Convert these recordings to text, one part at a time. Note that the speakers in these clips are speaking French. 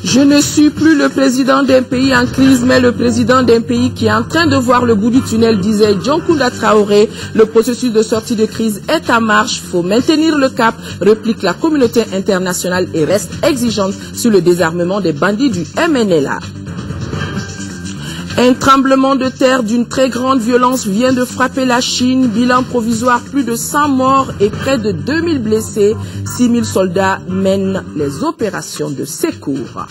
Je ne suis plus le président d'un pays en crise, mais le président d'un pays qui est en train de voir le bout du tunnel, disait Dioncounda Traoré. Le processus de sortie de crise est en marche. Faut maintenir le cap, réplique la communauté internationale et reste exigeante sur le désarmement des bandits du MNLA. Un tremblement de terre d'une très grande violence vient de frapper la Chine. Bilan provisoire, plus de 100 morts et près de 2000 blessés. 6000 soldats mènent les opérations de secours.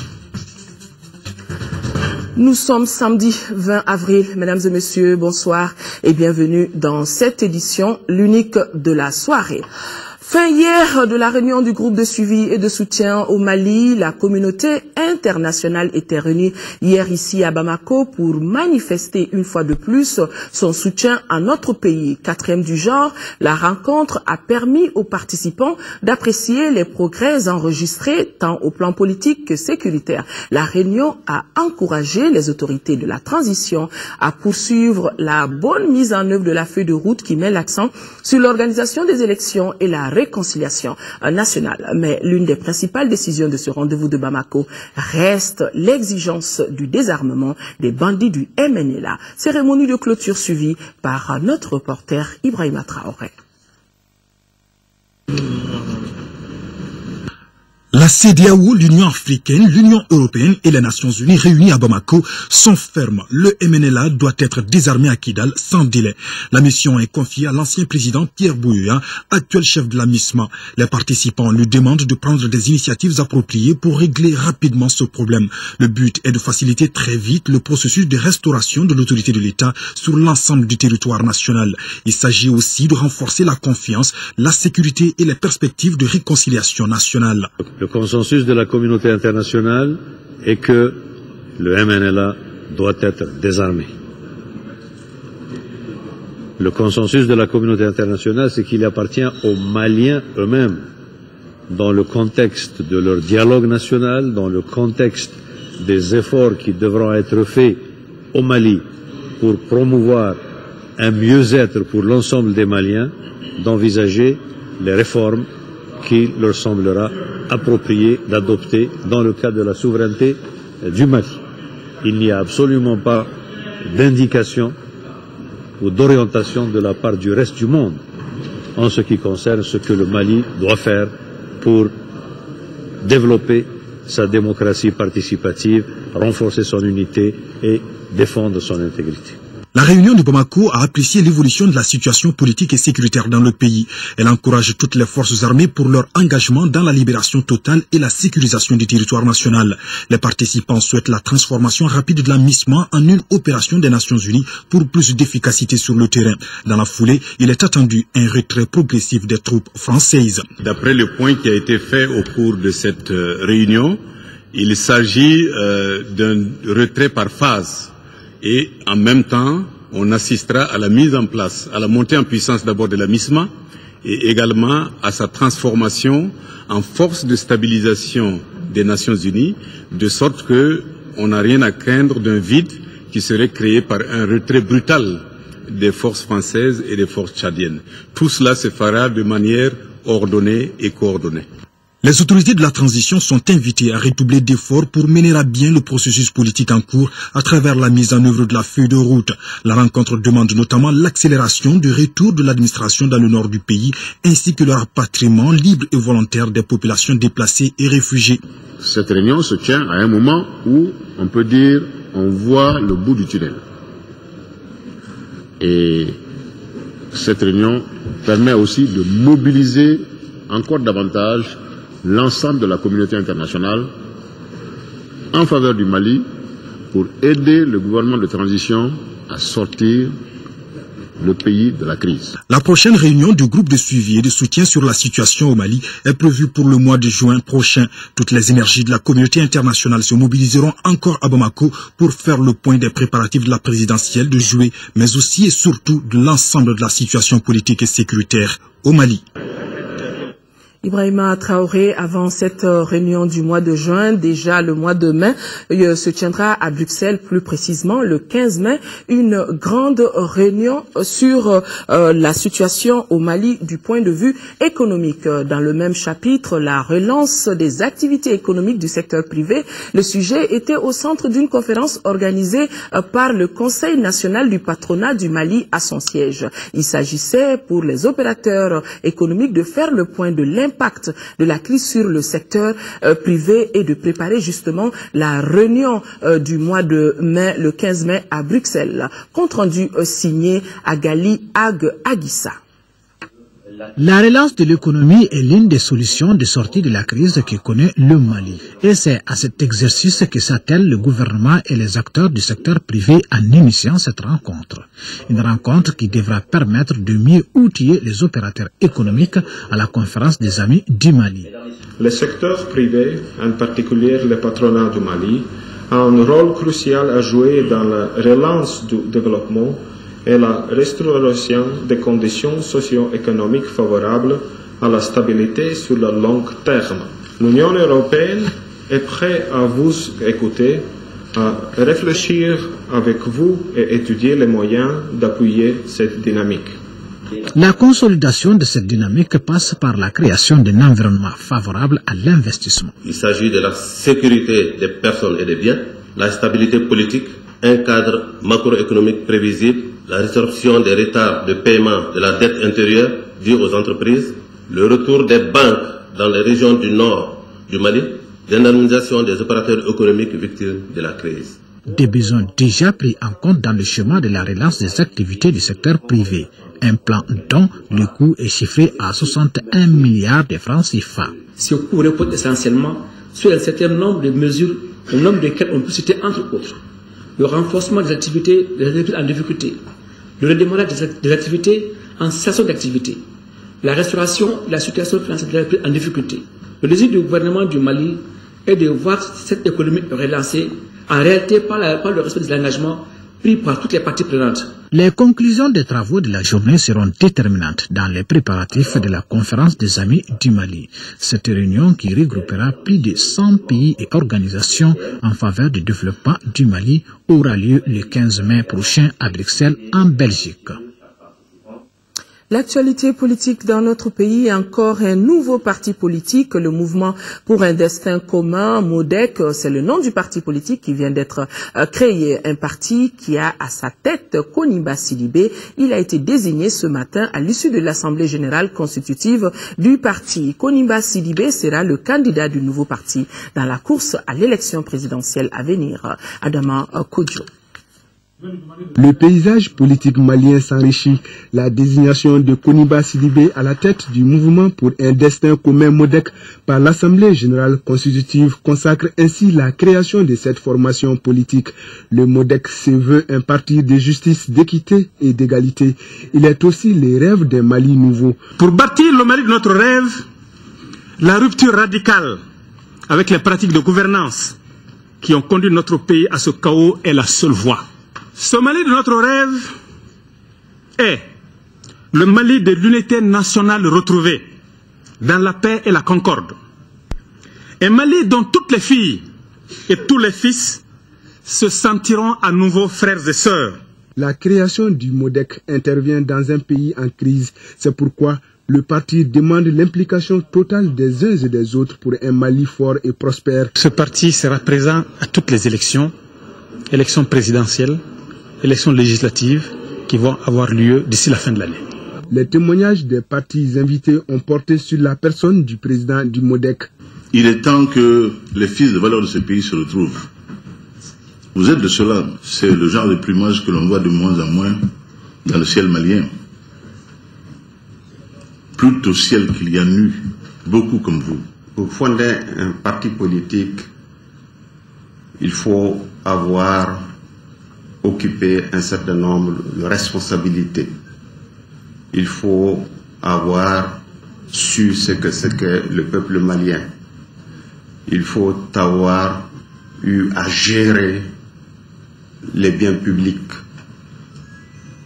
Nous sommes samedi 20 avril. Mesdames et messieurs, bonsoir et bienvenue dans cette édition, l'unique de la soirée. Fin hier de la réunion du groupe de suivi et de soutien au Mali, la communauté internationale était réunie hier ici à Bamako pour manifester une fois de plus son soutien à notre pays. Quatrième du genre, la rencontre a permis aux participants d'apprécier les progrès enregistrés tant au plan politique que sécuritaire. La réunion a encouragé les autorités de la transition à poursuivre la bonne mise en œuvre de la feuille de route qui met l'accent sur l'organisation des élections et la réconciliation nationale. Mais l'une des principales décisions de ce rendez-vous de Bamako reste l'exigence du désarmement des bandits du MNLA. Cérémonie de clôture suivie par notre reporter Ibrahima Traoré. La CEDEAO, l'Union africaine, l'Union européenne et les Nations unies réunies à Bamako sont fermes. Le MNLA doit être désarmé à Kidal sans délai. La mission est confiée à l'ancien président Pierre Buyoya, actuel chef de la MISMA. Les participants lui demandent de prendre des initiatives appropriées pour régler rapidement ce problème. Le but est de faciliter très vite le processus de restauration de l'autorité de l'État sur l'ensemble du territoire national. Il s'agit aussi de renforcer la confiance, la sécurité et les perspectives de réconciliation nationale. Le consensus de la communauté internationale est que le MNLA doit être désarmé. Le consensus de la communauté internationale, c'est qu'il appartient aux Maliens eux-mêmes, dans le contexte de leur dialogue national, dans le contexte des efforts qui devront être faits au Mali pour promouvoir un mieux-être pour l'ensemble des Maliens, d'envisager les réformes qu'il leur semblera approprié d'adopter dans le cadre de la souveraineté du Mali. Il n'y a absolument pas d'indication ou d'orientation de la part du reste du monde en ce qui concerne ce que le Mali doit faire pour développer sa démocratie participative, renforcer son unité et défendre son intégrité. La réunion de Bamako a apprécié l'évolution de la situation politique et sécuritaire dans le pays. Elle encourage toutes les forces armées pour leur engagement dans la libération totale et la sécurisation du territoire national. Les participants souhaitent la transformation rapide de la MISMA en une opération des Nations Unies pour plus d'efficacité sur le terrain. Dans la foulée, il est attendu un retrait progressif des troupes françaises. D'après le point qui a été fait au cours de cette réunion, il s'agit d'un retrait par phase. Et en même temps, on assistera à la mise en place, à la montée en puissance d'abord de la MISMA et également à sa transformation en force de stabilisation des Nations Unies, de sorte qu'on n'a rien à craindre d'un vide qui serait créé par un retrait brutal des forces françaises et des forces tchadiennes. Tout cela se fera de manière ordonnée et coordonnée. Les autorités de la transition sont invitées à redoubler d'efforts pour mener à bien le processus politique en cours à travers la mise en œuvre de la feuille de route. La rencontre demande notamment l'accélération du retour de l'administration dans le nord du pays ainsi que le rapatriement libre et volontaire des populations déplacées et réfugiées. Cette réunion se tient à un moment où, on peut dire, on voit le bout du tunnel. Et cette réunion permet aussi de mobiliser encore davantage l'ensemble de la communauté internationale en faveur du Mali pour aider le gouvernement de transition à sortir le pays de la crise. La prochaine réunion du groupe de suivi et de soutien sur la situation au Mali est prévue pour le mois de juin prochain. Toutes les énergies de la communauté internationale se mobiliseront encore à Bamako pour faire le point des préparatifs de la présidentielle de juillet, mais aussi et surtout de l'ensemble de la situation politique et sécuritaire au Mali. Ibrahima Traoré, avant cette réunion du mois de juin, déjà le mois de mai, se tiendra à Bruxelles, plus précisément le 15 mai, une grande réunion sur la situation au Mali du point de vue économique. Dans le même chapitre, la relance des activités économiques du secteur privé, le sujet était au centre d'une conférence organisée par le Conseil national du patronat du Mali à son siège. Il s'agissait pour les opérateurs économiques de faire le point de l'impact de la crise sur le secteur privé et de préparer justement la réunion du mois de mai, le 15 mai à Bruxelles. Compte rendu signé Agali Agissa. La relance de l'économie est l'une des solutions de sortie de la crise que connaît le Mali. Et c'est à cet exercice que s'attellent le gouvernement et les acteurs du secteur privé en initiant cette rencontre. Une rencontre qui devra permettre de mieux outiller les opérateurs économiques à la conférence des amis du Mali. Le secteur privé, en particulier le patronat du Mali, a un rôle crucial à jouer dans la relance du développement et la restauration des conditions socio-économiques favorables à la stabilité sur le long terme. L'Union européenne est prête à vous écouter, à réfléchir avec vous et étudier les moyens d'appuyer cette dynamique. La consolidation de cette dynamique passe par la création d'un environnement favorable à l'investissement. Il s'agit de la sécurité des personnes et des biens, la stabilité politique, un cadre macroéconomique prévisible, la résorption des retards de paiement de la dette intérieure due aux entreprises, le retour des banques dans les régions du nord du Mali, l'indemnisation des opérateurs économiques victimes de la crise. Des besoins déjà pris en compte dans le schéma de la relance des activités du secteur privé. Un plan dont le coût est chiffré à 61 milliards de francs CFA. Ce coût repose essentiellement sur un certain nombre de mesures, au nombre desquelles on peut citer entre autres le renforcement des activités en difficulté, le redémarrage des activités en cessation d'activité, la restauration de la situation financière en difficulté. Le désir du gouvernement du Mali est de voir cette économie relancée, en réalité par le respect des engagements pris par toutes les parties prenantes. Les conclusions des travaux de la journée seront déterminantes dans les préparatifs de la conférence des amis du Mali. Cette réunion qui regroupera plus de 100 pays et organisations en faveur du développement du Mali aura lieu le 15 mai prochain à Bruxelles en Belgique. L'actualité politique dans notre pays est encore un nouveau parti politique, le Mouvement pour un destin commun, MODEC, c'est le nom du parti politique qui vient d'être créé. Un parti qui a à sa tête Koniba Sidibé. Il a été désigné ce matin à l'issue de l'Assemblée générale constitutive du parti. Koniba Sidibé sera le candidat du nouveau parti dans la course à l'élection présidentielle à venir. Adama Kodjo. Le paysage politique malien s'enrichit. La désignation de Koniba Sidibé à la tête du mouvement pour un destin commun MODEC par l'Assemblée générale constitutive consacre ainsi la création de cette formation politique. Le MODEC se veut un parti de justice, d'équité et d'égalité. Il est aussi les rêves d'un Mali nouveau. Pour bâtir le Mali de notre rêve, la rupture radicale avec les pratiques de gouvernance qui ont conduit notre pays à ce chaos est la seule voie. Ce Mali de notre rêve est le Mali de l'unité nationale retrouvée dans la paix et la concorde. Un Mali dont toutes les filles et tous les fils se sentiront à nouveau frères et sœurs. La création du MODEC intervient dans un pays en crise. C'est pourquoi le parti demande l'implication totale des uns et des autres pour un Mali fort et prospère. Ce parti sera présent à toutes les élections présidentielles, élections législatives qui vont avoir lieu d'ici la fin de l'année. Les témoignages des partis invités ont porté sur la personne du président du MODEC. Il est temps que les fils de valeur de ce pays se retrouvent. Vous êtes de cela. C'est le genre de plumage que l'on voit de moins en moins dans le ciel malien. Plus au ciel qu'il y a nu, beaucoup comme vous. Pour fonder un parti politique, il faut avoir occuper un certain nombre de responsabilités. Il faut avoir su ce que c'est que le peuple malien. Il faut avoir eu à gérer les biens publics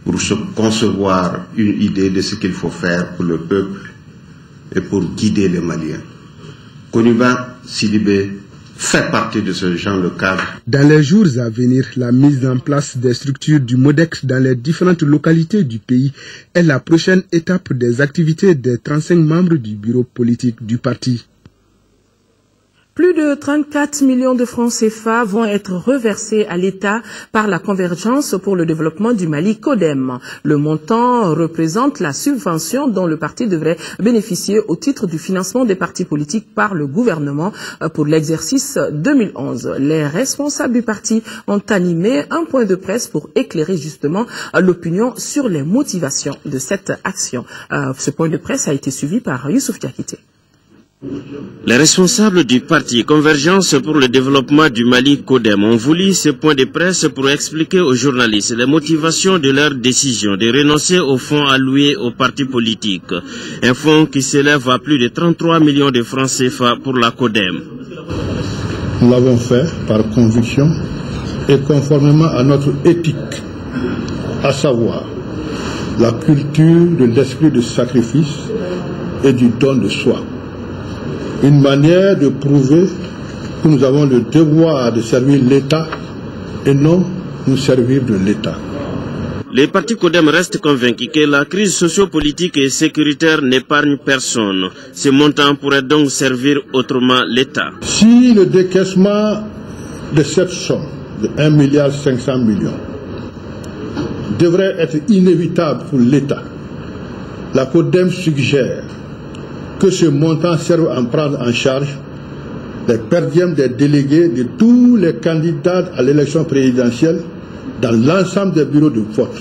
pour se concevoir une idée de ce qu'il faut faire pour le peuple et pour guider les Maliens. Koniba Sidibé fait partie de ce genre de cadre. Dans les jours à venir, la mise en place des structures du MODEC dans les différentes localités du pays est la prochaine étape des activités des 35 membres du bureau politique du parti. Plus de 34 millions de francs CFA vont être reversés à l'État par la Convergence pour le développement du Mali, CODEM. Le montant représente la subvention dont le parti devrait bénéficier au titre du financement des partis politiques par le gouvernement pour l'exercice 2011. Les responsables du parti ont animé un point de presse pour éclairer justement l'opinion sur les motivations de cette action. Ce point de presse a été suivi par Youssouf Diakité. Les responsables du parti Convergence pour le développement du Mali, CODEM, ont voulu ce point de presse pour expliquer aux journalistes les motivations de leur décision de renoncer au fonds alloué aux partis politiques. Un fonds qui s'élève à plus de 33 millions de francs CFA pour la CODEM. Nous l'avons fait par conviction et conformément à notre éthique, à savoir la culture de l'esprit de sacrifice et du don de soi. Une manière de prouver que nous avons le devoir de servir l'État et non nous servir de l'État. Les partis CODEM restent convaincus que la crise sociopolitique et sécuritaire n'épargne personne. Ce montant pourrait donc servir autrement l'État. Si le décaissement de cette somme de 1,5 milliard devrait être inévitable pour l'État, la CODEM suggère que ce montant serve à prendre en charge les perdièmes des délégués de tous les candidats à l'élection présidentielle dans l'ensemble des bureaux de vote.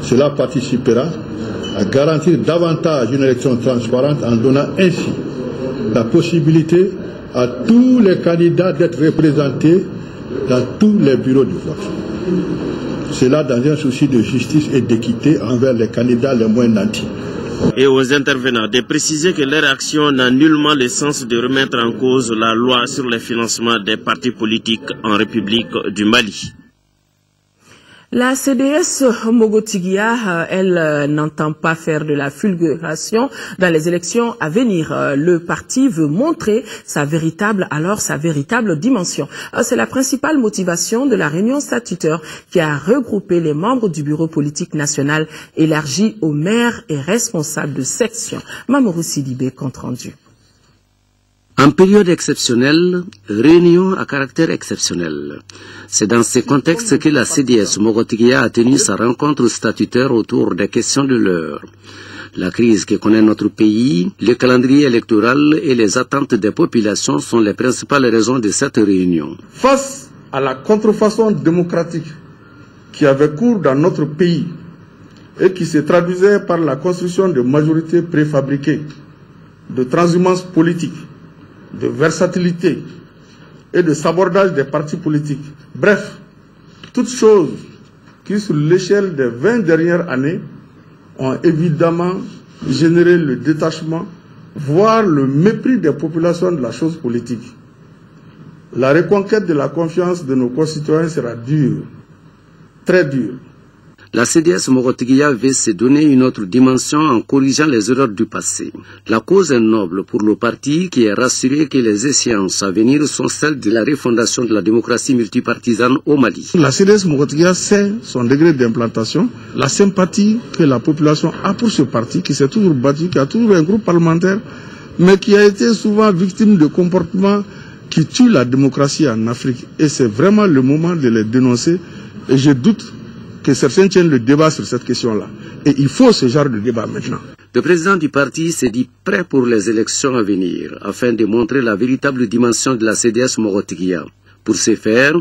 Cela participera à garantir davantage une élection transparente en donnant ainsi la possibilité à tous les candidats d'être représentés dans tous les bureaux de vote. Cela dans un souci de justice et d'équité envers les candidats les moins nantis. Et aux intervenants de préciser que leur action n'a nullement le sens de remettre en cause la loi sur le financement des partis politiques en République du Mali. La CDS Mogotiguia, elle n'entend pas faire de la fulguration dans les élections à venir. Le parti veut montrer sa véritable dimension. C'est la principale motivation de la réunion statutaire qui a regroupé les membres du bureau politique national élargi aux maires et responsables de section. Mamoru Sidibé, compte rendu. En période exceptionnelle, réunion à caractère exceptionnel. C'est dans ce contexte que la CDS Mogotiguia a tenu sa rencontre statutaire autour des questions de l'heure. La crise que connaît notre pays, le calendrier électoral et les attentes des populations sont les principales raisons de cette réunion. Face à la contrefaçon démocratique qui avait cours dans notre pays et qui se traduisait par la construction de majorités préfabriquées, de transhumance politique, de versatilité et de sabordage des partis politiques. Bref, toutes choses qui, sur l'échelle des 20 dernières années, ont évidemment généré le détachement, voire le mépris des populations de la chose politique. La reconquête de la confiance de nos concitoyens sera dure, très dure. La CDS Mogotiguia veut se donner une autre dimension en corrigeant les erreurs du passé. La cause est noble pour le parti qui est rassuré que les échéances à venir sont celles de la refondation de la démocratie multipartisane au Mali. La CDS Mogotiguia sait son degré d'implantation, la sympathie que la population a pour ce parti qui s'est toujours battu, qui a toujours un groupe parlementaire, mais qui a été souvent victime de comportements qui tuent la démocratie en Afrique. Et c'est vraiment le moment de les dénoncer. Et je doute que certains tiennent le débat sur cette question-là. Et il faut ce genre de débat maintenant. Le président du parti s'est dit prêt pour les élections à venir, afin de montrer la véritable dimension de la CDS Mogotiguia. Pour ce faire,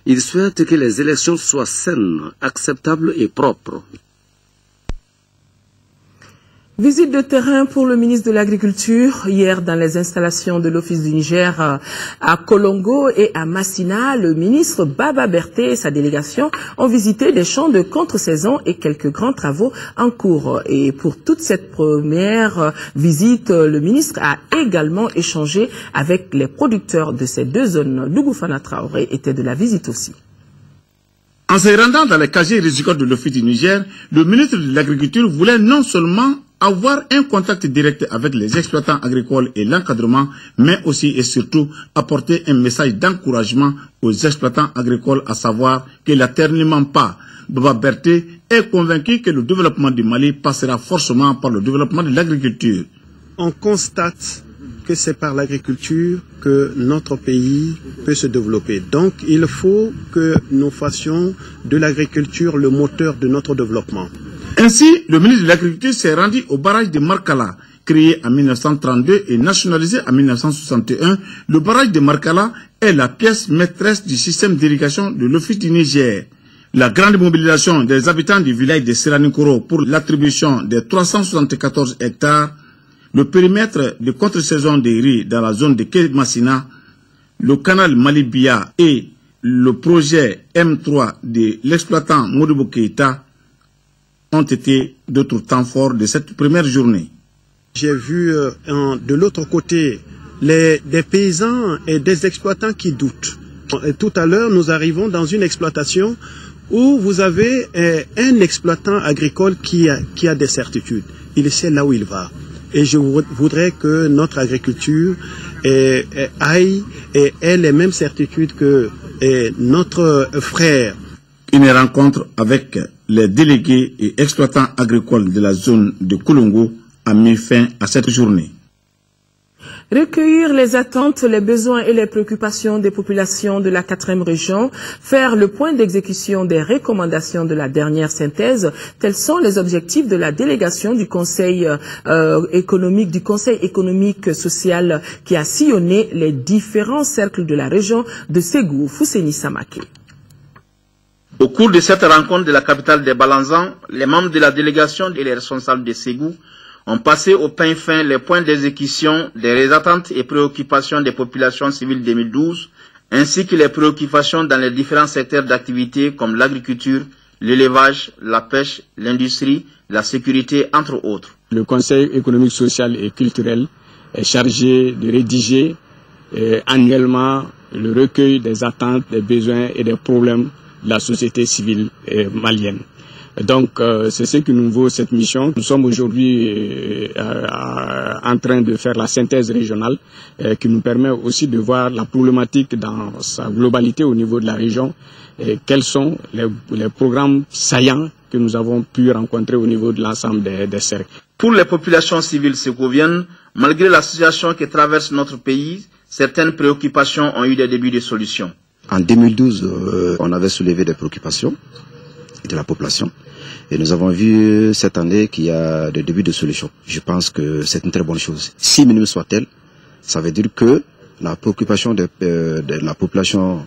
il souhaite que les élections soient saines, acceptables et propres. Visite de terrain pour le ministre de l'Agriculture. Hier, dans les installations de l'Office du Niger à Kolongo et à Massina, le ministre Baba Berté et sa délégation ont visité des champs de contre-saison et quelques grands travaux en cours. Et pour toute cette première visite, le ministre a également échangé avec les producteurs de ces deux zones. Dougoufana Traoré était de la visite aussi. En se rendant dans les casiers rizicoles de l'Office du Niger, le ministre de l'Agriculture voulait non seulement avoir un contact direct avec les exploitants agricoles et l'encadrement, mais aussi et surtout apporter un message d'encouragement aux exploitants agricoles, à savoir que la terre ne ment pas. Baba Berté est convaincu que le développement du Mali passera forcément par le développement de l'agriculture. On constate que c'est par l'agriculture que notre pays peut se développer. Donc il faut que nous fassions de l'agriculture le moteur de notre développement. Ainsi, le ministre de l'Agriculture s'est rendu au barrage de Markala. Créé en 1932 et nationalisé en 1961, le barrage de Markala est la pièce maîtresse du système d'irrigation de l'Office du Niger. La grande mobilisation des habitants du village de Seranikoro pour l'attribution des 374 hectares, le périmètre de contre-saison des riz dans la zone de Kemassina, le canal Malibia et le projet M3 de l'exploitant Modibo Keïta ont été d'autres temps forts de cette première journée. J'ai vu de l'autre côté des paysans et des exploitants qui doutent. Et tout à l'heure, nous arrivons dans une exploitation où vous avez un exploitant agricole qui a des certitudes. Il sait là où il va. Et je voudrais que notre agriculture aille et ait les mêmes certitudes que notre frère. Une rencontre avec les délégués et exploitants agricoles de la zone de Koulongo a mis fin à cette journée. Recueillir les attentes, les besoins et les préoccupations des populations de la 4e région, faire le point d'exécution des recommandations de la dernière synthèse, tels sont les objectifs de la délégation du Conseil économique social qui a sillonné les différents cercles de la région de Ségou. Fousseni Samake. Au cours de cette rencontre de la capitale des Balanzans, les membres de la délégation et les responsables de Ségou ont passé au pain fin les points d'exécution des attentes et préoccupations des populations civiles 2012, ainsi que les préoccupations dans les différents secteurs d'activité comme l'agriculture, l'élevage, la pêche, l'industrie, la sécurité, entre autres. Le Conseil économique, social et culturel est chargé de rédiger annuellement le recueil des attentes, des besoins et des problèmes de la société civile malienne. Donc, c'est ce qui nous vaut cette mission. Nous sommes aujourd'hui en train de faire la synthèse régionale qui nous permet aussi de voir la problématique dans sa globalité au niveau de la région et quels sont les programmes saillants que nous avons pu rencontrer au niveau de l'ensemble des cercles. Pour les populations civiles ségoviennes, malgré la situation qui traverse notre pays, certaines préoccupations ont eu des débuts de solutions. En 2012, on avait soulevé des préoccupations de la population. Et nous avons vu cette année qu'il y a des débuts de solutions. Je pense que c'est une très bonne chose. Si minime soit-elle, ça veut dire que la préoccupation de la population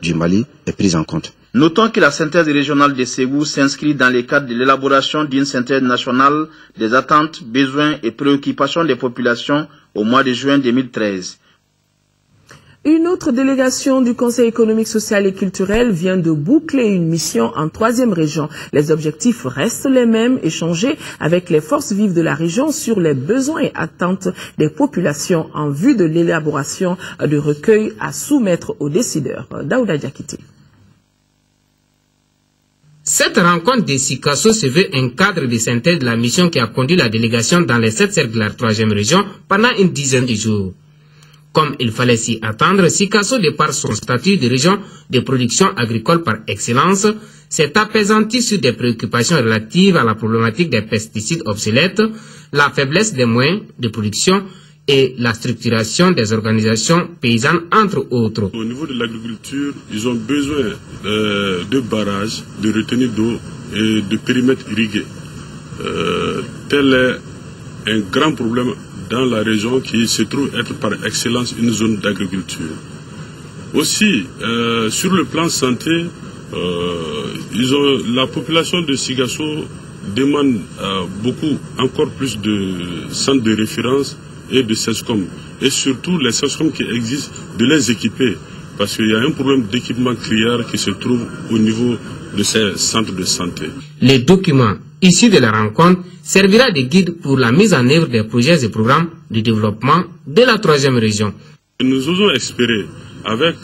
du Mali est prise en compte. Notons que la synthèse régionale de Ségou s'inscrit dans le cadre de l'élaboration d'une synthèse nationale des attentes, besoins et préoccupations des populations au mois de juin 2013. Une autre délégation du Conseil économique, social et culturel vient de boucler une mission en 3e région. Les objectifs restent les mêmes, échanger avec les forces vives de la région sur les besoins et attentes des populations en vue de l'élaboration de recueils à soumettre aux décideurs. Daouda Diakité. Cette rencontre de Sikasso se veut un cadre de synthèse de la mission qui a conduit la délégation dans les 7 cercles de la 3e région pendant une dizaine de jours. Comme il fallait s'y attendre, Sikasso, de par son statut de région de production agricole par excellence, s'est apaisanti sur des préoccupations relatives à la problématique des pesticides obsolètes, la faiblesse des moyens de production et la structuration des organisations paysannes, entre autres. Au niveau de l'agriculture, ils ont besoin de barrages, de retenues d'eau et de périmètres irrigués. Tel est un grand problème dans la région qui se trouve être par excellence une zone d'agriculture. Aussi, sur le plan santé, la population de Sikasso demande beaucoup, encore plus de centres de référence et de SESCOM. Et surtout les SESCOM qui existent, de les équiper. Parce qu'il y a un problème d'équipement criard qui se trouve au niveau de ces centres de santé. Les documents issus de la rencontre servira de guide pour la mise en œuvre des projets et programmes de développement de la 3e région. Nous osons espérer, avec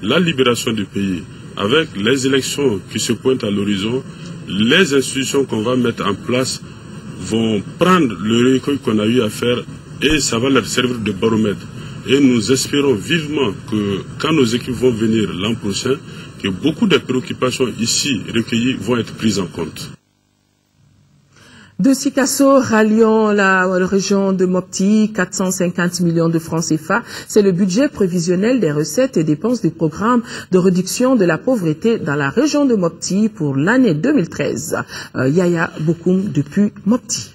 la libération du pays, avec les élections qui se pointent à l'horizon, les institutions qu'on va mettre en place vont prendre le recueil qu'on a eu à faire et ça va leur servir de baromètre. Et nous espérons vivement que quand nos équipes vont venir l'an prochain, que beaucoup de préoccupations ici recueillies vont être prises en compte. De Sikasso ralliant la région de Mopti, 450 millions de francs CFA. C'est le budget prévisionnel des recettes et dépenses du programme de réduction de la pauvreté dans la région de Mopti pour l'année 2013. Yaya Bokoum depuis Mopti.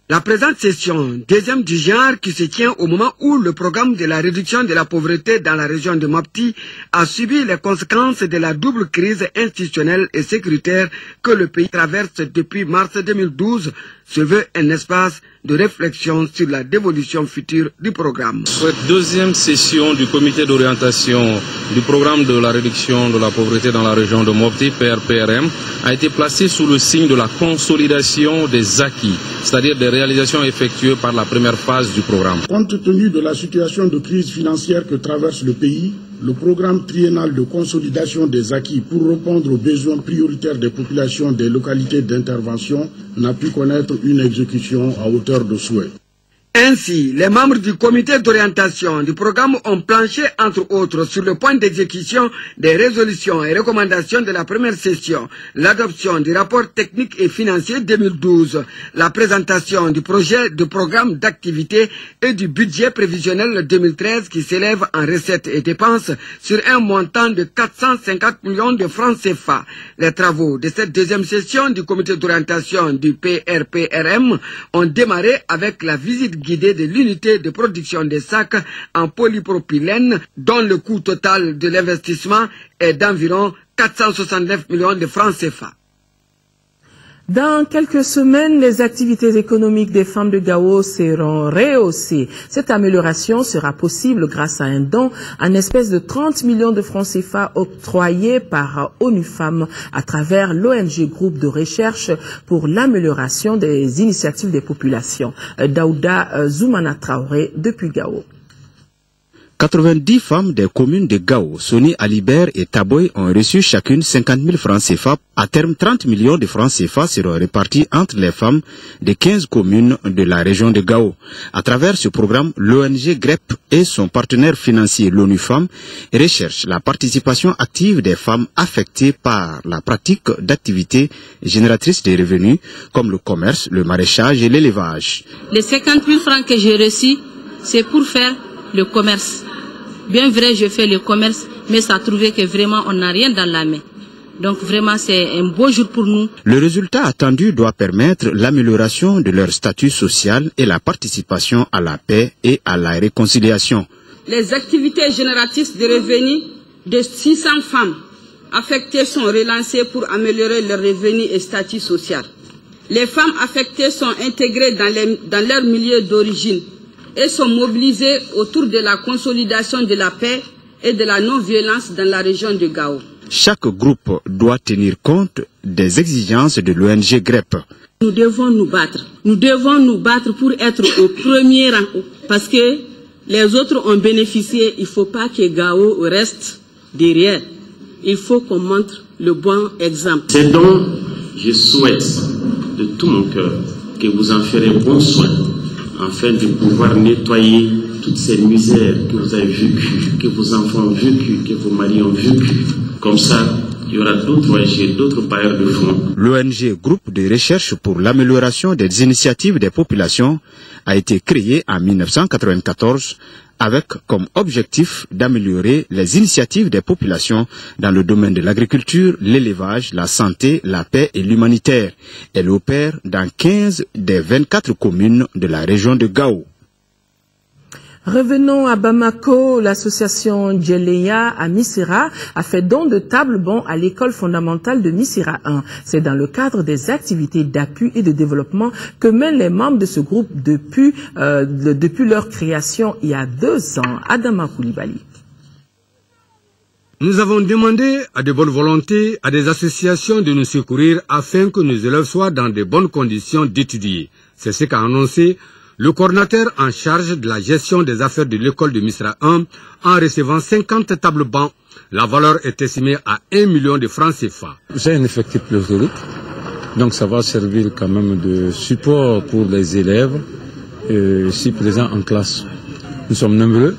La présente session, deuxième du genre, qui se tient au moment où le programme de la réduction de la pauvreté dans la région de Mopti a subi les conséquences de la double crise institutionnelle et sécuritaire que le pays traverse depuis mars 2012, se veut un espace de réflexion sur la dévolution future du programme. Cette deuxième session du comité d'orientation du programme de la réduction de la pauvreté dans la région de Mopti, PRPRM, a été placée sous le signe de la consolidation des acquis, c'est-à-dire des réalisations effectuées par la première phase du programme. Compte tenu de la situation de crise financière que traverse le pays, le programme triennal de consolidation des acquis pour répondre aux besoins prioritaires des populations des localités d'intervention n'a pu connaître une exécution à hauteur de souhait. Ainsi, les membres du comité d'orientation du programme ont planché, entre autres, sur le point d'exécution des résolutions et recommandations de la première session, l'adoption du rapport technique et financier 2012, la présentation du projet de programme d'activité et du budget prévisionnel 2013 qui s'élève en recettes et dépenses sur un montant de 450 millions de francs CFA. Les travaux de cette deuxième session du comité d'orientation du PRPRM ont démarré avec la visite guidée de l'unité de production des sacs en polypropylène dont le coût total de l'investissement est d'environ 469 millions de francs CFA. Dans quelques semaines, les activités économiques des femmes de Gao seront rehaussées. Cette amélioration sera possible grâce à un don en espèces de 30 millions de francs CFA octroyés par ONU Femmes à travers l'ONG Groupe de recherche pour l'amélioration des initiatives des populations. Daouda Zoumana Traoré depuis Gao. 90 femmes des communes de Gao, Soni, Alibert et Taboy ont reçu chacune 50 000 francs CFA. À terme, 30 millions de francs CFA seront répartis entre les femmes des 15 communes de la région de Gao. À travers ce programme, l'ONG GREP et son partenaire financier l'ONU Femmes recherchent la participation active des femmes affectées par la pratique d'activités génératrices de revenus comme le commerce, le maraîchage et l'élevage. Les 50 000 francs que j'ai reçus, c'est pour faire le commerce. Bien vrai, je fais le commerce, mais ça a trouvé que vraiment on n'a rien dans la main. Donc vraiment, c'est un beau jour pour nous. Le résultat attendu doit permettre l'amélioration de leur statut social et la participation à la paix et à la réconciliation. Les activités génératrices de revenus de 600 femmes affectées sont relancées pour améliorer leurs revenus et statut social. Les femmes affectées sont intégrées dans leur milieu d'origine et sont mobilisées autour de la consolidation de la paix et de la non-violence dans la région de Gao. Chaque groupe doit tenir compte des exigences de l'ONG GREP. Nous devons nous battre. Nous devons nous battre pour être au premier rang. Parce que les autres ont bénéficié. Il ne faut pas que Gao reste derrière. Il faut qu'on montre le bon exemple. C'est donc, je souhaite de tout mon cœur que vous en ferez bon soin afin de pouvoir nettoyer toutes ces misères que vous avez vécues, que vos enfants ont vécues, que vos maris ont vécues. Comme ça, il y aura d'autres ONG, d'autres bailleurs de fonds. L'ONG Groupe de recherche pour l'amélioration des initiatives des populations a été créée en 1994 avec comme objectif d'améliorer les initiatives des populations dans le domaine de l'agriculture, l'élevage, la santé, la paix et l'humanitaire. Elle opère dans 15 des 24 communes de la région de Gao. Revenons à Bamako, l'association Djeleya à Missira a fait don de table-banc à l'école fondamentale de Missira 1. C'est dans le cadre des activités d'appui et de développement que mènent les membres de ce groupe depuis leur création il y a 2 ans. Adama Koulibaly. Nous avons demandé à de bonnes volontés, à des associations de nous secourir afin que nos élèves soient dans de bonnes conditions d'étudier. C'est ce qu'a annoncé le coordinateur en charge de la gestion des affaires de l'école de Missira 1 en recevant 50 tables bancs. La valeur est estimée à 1 million de francs CFA. J'ai un effectif pléthorique Donc ça va servir quand même de support pour les élèves ici présents en classe. Nous sommes nombreux,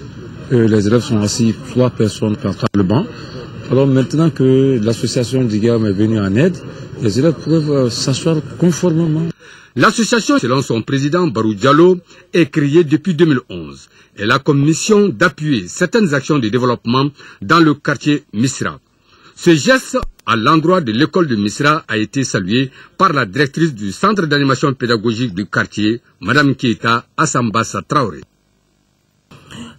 les élèves sont assis 3 personnes par le banc. Alors maintenant que l'association d'IGAM est venue en aide, les élèves peuvent s'asseoir conformément. L'association, selon son président Barou Diallo, est créée depuis 2011. Elle a comme mission d'appuyer certaines actions de développement dans le quartier Misra. Ce geste à l'endroit de l'école de Misra a été salué par la directrice du centre d'animation pédagogique du quartier, Madame Keita Assambassa Traoré.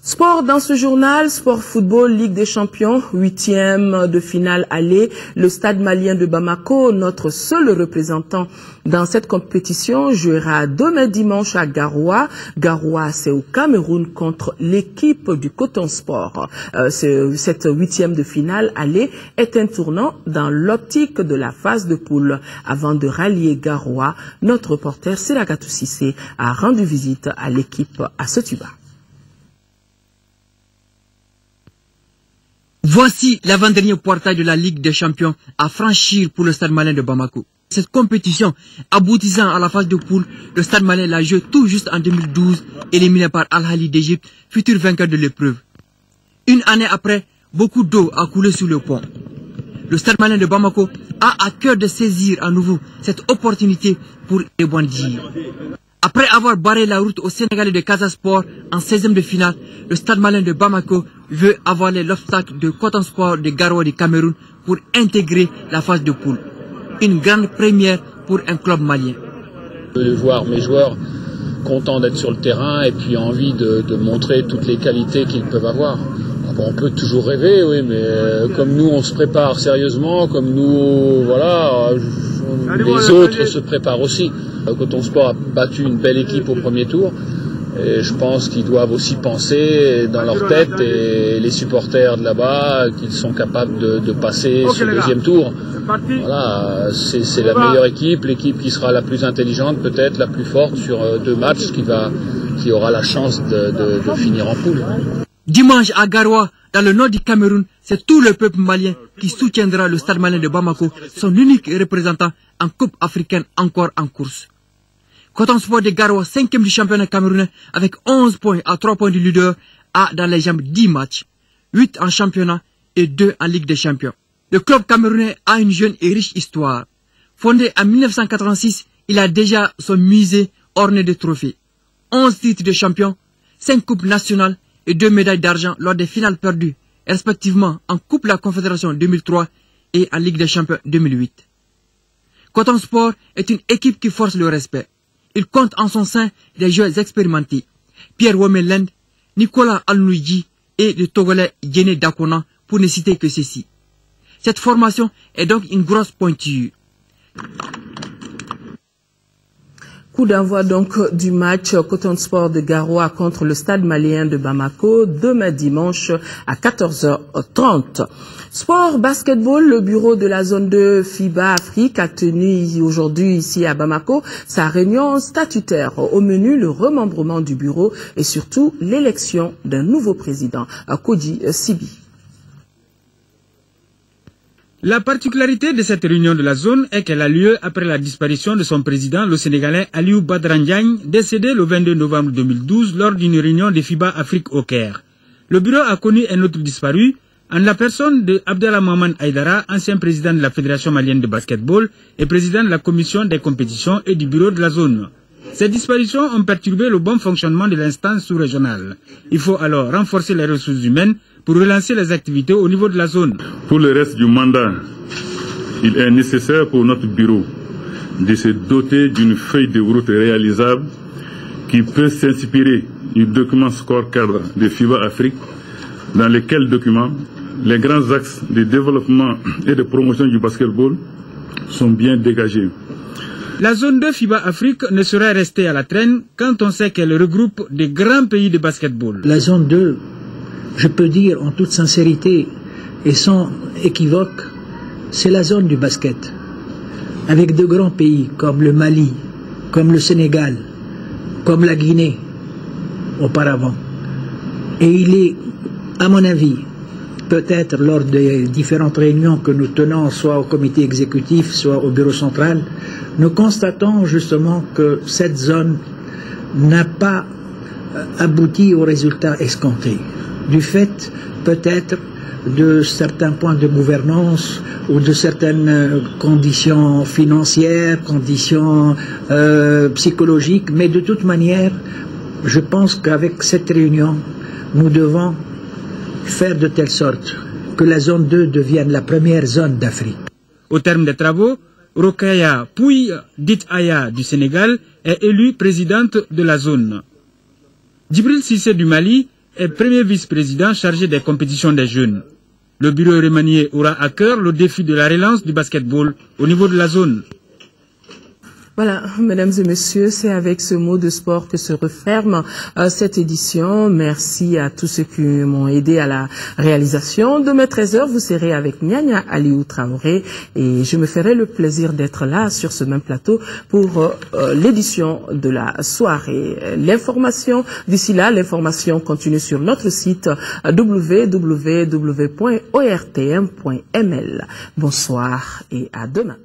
Sport dans ce journal, sport football, Ligue des Champions, 8e de finale aller. Le stade malien de Bamako, notre seul représentant dans cette compétition, jouera demain dimanche à Garoua. Garoua, c'est au Cameroun contre l'équipe du Coton Sport. Cette 8e de finale aller est un tournant dans l'optique de la phase de poule. Avant de rallier Garoua, notre reporter Seragatou Sissé a rendu visite à l'équipe à Sotuba. Voici l'avant-dernier portail de la Ligue des Champions à franchir pour le Stade malien de Bamako. Cette compétition aboutissant à la phase de poule, le Stade malien l'a joué tout juste en 2012, éliminé par Al-Ahly d'Égypte, futur vainqueur de l'épreuve. Une année après, beaucoup d'eau a coulé sous le pont. Le Stade malien de Bamako a à cœur de saisir à nouveau cette opportunité pour rebondir. Après avoir barré la route au Sénégalais de Casa Sport en 16e de finale, le Stade malien de Bamako veut avaler l'obstacle de Coton Sport de Garoua du Cameroun pour intégrer la phase de poule. Une grande première pour un club malien. Je veux voir mes joueurs contents d'être sur le terrain et puis envie de montrer toutes les qualités qu'ils peuvent avoir. On peut toujours rêver, oui, mais comme nous on se prépare sérieusement, comme nous, voilà, les autres se préparent aussi. Coton Sport a battu une belle équipe au premier tour et je pense qu'ils doivent aussi penser dans leur tête et les supporters de là-bas qu'ils sont capables de passer ce deuxième tour. Voilà, c'est la meilleure équipe, l'équipe qui sera la plus intelligente, peut-être la plus forte sur 2 matchs, qui aura la chance de finir en poule. Dimanche à Garoua, dans le nord du Cameroun, c'est tout le peuple malien qui soutiendra le Stade malien de Bamako, son unique représentant en Coupe africaine encore en course. Coton Sport de Garoua, 5e du championnat camerounais, avec 11 points à 3 points du leader, a dans les jambes 10 matchs, 8 en championnat et 2 en Ligue des Champions. Le club camerounais a une jeune et riche histoire. Fondé en 1986, il a déjà son musée orné de trophées. 11 titres de champion, 5 coupes nationales et 2 médailles d'argent lors des finales perdues, respectivement en Coupe de la Confédération 2003 et en Ligue des Champions 2008. Coton Sport est une équipe qui force le respect. Il compte en son sein des joueurs expérimentés, Pierre Womelend, Nicolas Alnouidji et le Togolais Yéné Dakona, pour ne citer que ceci. Cette formation est donc une grosse pointure. Coup d'envoi donc du match Coton Sport de Garoua contre le Stade malien de Bamako, demain dimanche à 14h30. Sport basketball, le bureau de la zone 2 FIBA Afrique a tenu aujourd'hui ici à Bamako sa réunion statutaire. Au menu, le remembrement du bureau et surtout l'élection d'un nouveau président, Kodi Sibi. La particularité de cette réunion de la zone est qu'elle a lieu après la disparition de son président, le Sénégalais Aliou Badara Ndiagne, décédé le 22 novembre 2012 lors d'une réunion de FIBA Afrique au Caire. Le bureau a connu un autre disparu, en la personne de Abdallah Mohamed Aïdara, ancien président de la Fédération malienne de basketball et président de la commission des compétitions et du bureau de la zone. Ces disparitions ont perturbé le bon fonctionnement de l'instance sous-régionale. Il faut alors renforcer les ressources humaines pour relancer les activités au niveau de la zone. Pour le reste du mandat, il est nécessaire pour notre bureau de se doter d'une feuille de route réalisable qui peut s'inspirer du document scorecard de FIBA Afrique, dans lequel document les grands axes de développement et de promotion du basketball sont bien dégagés. La zone 2 FIBA Afrique ne saurait rester à la traîne quand on sait qu'elle regroupe des grands pays de basketball. La zone 2, je peux dire en toute sincérité et sans équivoque, c'est la zone du basket. Avec de grands pays comme le Mali, comme le Sénégal, comme la Guinée auparavant. Et il est, à mon avis, peut-être lors des différentes réunions que nous tenons, soit au comité exécutif, soit au bureau central, nous constatons justement que cette zone n'a pas abouti aux résultats escomptés. Du fait, peut-être, de certains points de gouvernance ou de certaines conditions financières, conditions psychologiques, mais de toute manière, je pense qu'avec cette réunion, nous devons faire de telle sorte que la zone 2 devienne la première zone d'Afrique. Au terme des travaux, Rokhaya Pouye, dite Aya du Sénégal, est élue présidente de la zone. Djibril Cissé du Mali est premier vice-président chargé des compétitions des jeunes. Le bureau remanié aura à cœur le défi de la relance du basketball au niveau de la zone. Voilà, mesdames et messieurs, c'est avec ce mot de sport que se referme cette édition. Merci à tous ceux qui m'ont aidé à la réalisation. Demain 13h, vous serez avec Nyanya Aliou Traoré et je me ferai le plaisir d'être là sur ce même plateau pour l'édition de la soirée. L'information, d'ici là, l'information continue sur notre site www.ortm.ml. Bonsoir et à demain.